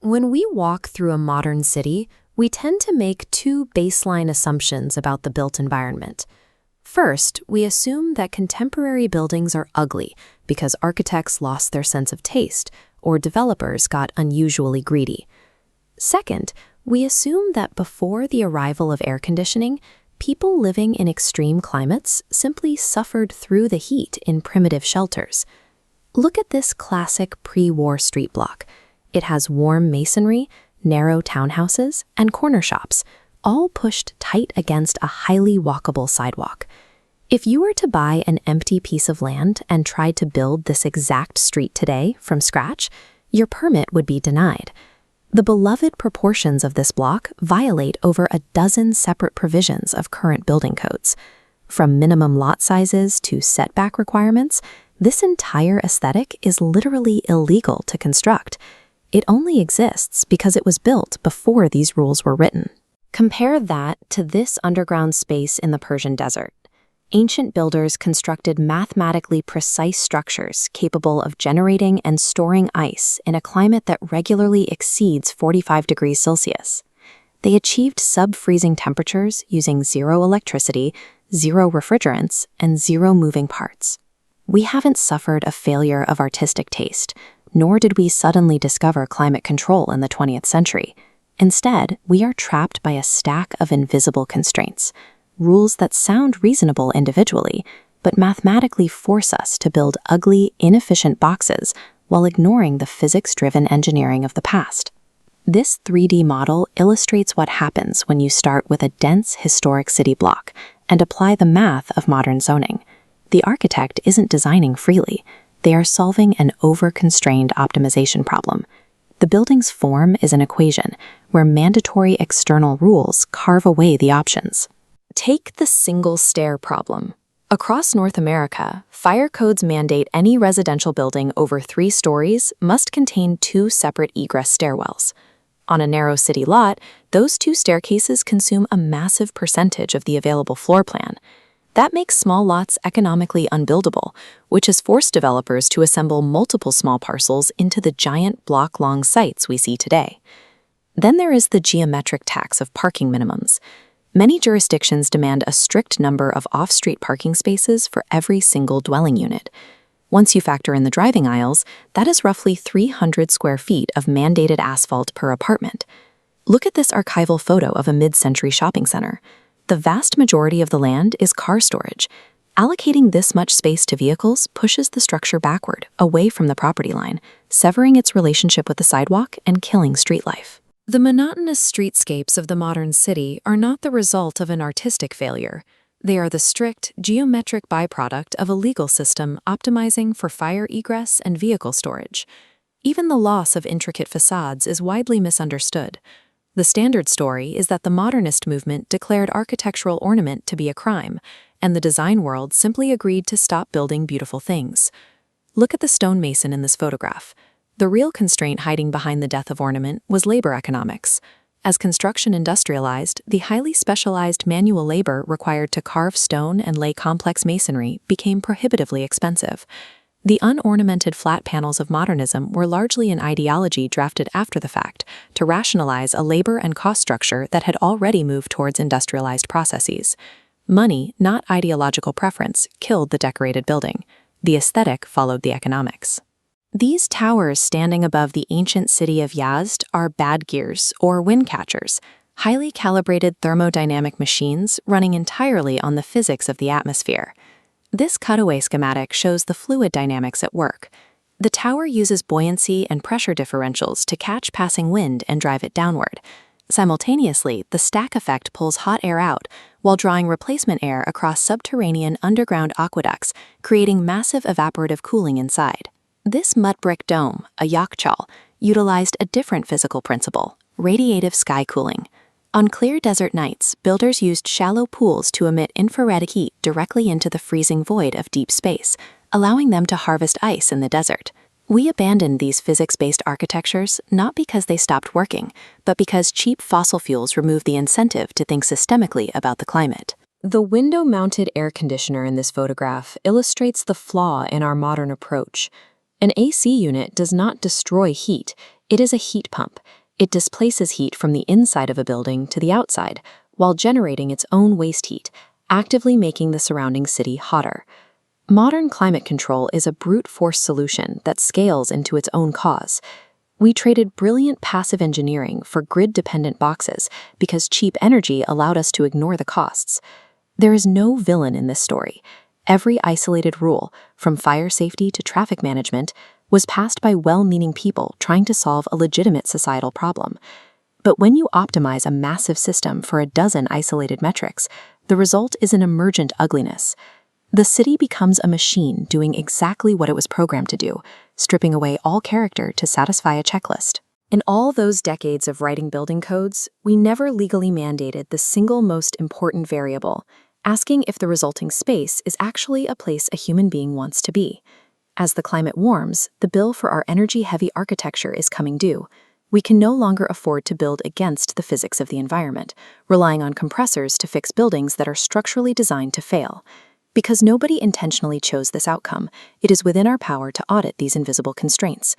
When we walk through a modern city, we tend to make two baseline assumptions about the built environment. First, we assume that contemporary buildings are ugly because architects lost their sense of taste or developers got unusually greedy. Second, we assume that before the arrival of air conditioning, people living in extreme climates simply suffered through the heat in primitive shelters. Look at this classic pre-war street block. It has warm masonry, narrow townhouses, and corner shops, all pushed tight against a highly walkable sidewalk. If you were to buy an empty piece of land and tried to build this exact street today from scratch, your permit would be denied. The beloved proportions of this block violate over a dozen separate provisions of current building codes. From minimum lot sizes to setback requirements, this entire aesthetic is literally illegal to construct. It only exists because it was built before these rules were written. Compare that to this underground space in the Persian desert. Ancient builders constructed mathematically precise structures capable of generating and storing ice in a climate that regularly exceeds 45 degrees Celsius. They achieved sub-freezing temperatures using zero electricity, zero refrigerants, and zero moving parts. We haven't suffered a failure of artistic taste, nor did we suddenly discover climate control in the 20th century. Instead, we are trapped by a stack of invisible constraints, rules that sound reasonable individually, but mathematically force us to build ugly, inefficient boxes while ignoring the physics-driven engineering of the past. This 3D model illustrates what happens when you start with a dense historic city block and apply the math of modern zoning. The architect isn't designing freely. They are solving an over-constrained optimization problem. The building's form is an equation where mandatory external rules carve away the options. Take the single-stair problem. Across North America, fire codes mandate any residential building over 3 stories must contain 2 separate egress stairwells. On a narrow city lot, those 2 staircases consume a massive percentage of the available floor plan. That makes small lots economically unbuildable, which has forced developers to assemble multiple small parcels into the giant block-long sites we see today. Then there is the geometric tax of parking minimums. Many jurisdictions demand a strict number of off-street parking spaces for every single dwelling unit. Once you factor in the driving aisles, that is roughly 300 square feet of mandated asphalt per apartment. Look at this archival photo of a mid-century shopping center. The vast majority of the land is car storage. Allocating this much space to vehicles pushes the structure backward, away from the property line, severing its relationship with the sidewalk and killing street life. The monotonous streetscapes of the modern city are not the result of an artistic failure. They are the strict, geometric byproduct of a legal system optimizing for fire egress and vehicle storage. Even the loss of intricate facades is widely misunderstood. The standard story is that the modernist movement declared architectural ornament to be a crime, and the design world simply agreed to stop building beautiful things. Look at the stonemason in this photograph. The real constraint hiding behind the death of ornament was labor economics. As construction industrialized, the highly specialized manual labor required to carve stone and lay complex masonry became prohibitively expensive. The unornamented flat panels of modernism were largely an ideology drafted after the fact to rationalize a labor and cost structure that had already moved towards industrialized processes. Money, not ideological preference, killed the decorated building. The aesthetic followed the economics. These towers standing above the ancient city of Yazd are badgers, or windcatchers, highly calibrated thermodynamic machines running entirely on the physics of the atmosphere. This cutaway schematic shows the fluid dynamics at work. The tower uses buoyancy and pressure differentials to catch passing wind and drive it downward. Simultaneously, the stack effect pulls hot air out while drawing replacement air across subterranean underground aqueducts, creating massive evaporative cooling inside. This mud brick dome, a yakchal, utilized a different physical principle, radiative sky cooling. On clear desert nights, builders used shallow pools to emit infrared heat directly into the freezing void of deep space, allowing them to harvest ice in the desert. We abandoned these physics-based architectures not because they stopped working, but because cheap fossil fuels removed the incentive to think systemically about the climate. The window-mounted air conditioner in this photograph illustrates the flaw in our modern approach. An AC unit does not destroy heat, It is a heat pump. It displaces heat from the inside of a building to the outside, while generating its own waste heat, actively making the surrounding city hotter. Modern climate control is a brute force solution that scales into its own cause. We traded brilliant passive engineering for grid-dependent boxes because cheap energy allowed us to ignore the costs. There is no villain in this story. Every isolated rule, from fire safety to traffic management, was passed by well-meaning people trying to solve a legitimate societal problem. But when you optimize a massive system for a dozen isolated metrics, the result is an emergent ugliness. The city becomes a machine doing exactly what it was programmed to do, stripping away all character to satisfy a checklist. In all those decades of writing building codes, we never legally mandated the single most important variable, asking if the resulting space is actually a place a human being wants to be. As the climate warms, the bill for our energy-heavy architecture is coming due. We can no longer afford to build against the physics of the environment, relying on compressors to fix buildings that are structurally designed to fail. Because nobody intentionally chose this outcome, it is within our power to audit these invisible constraints.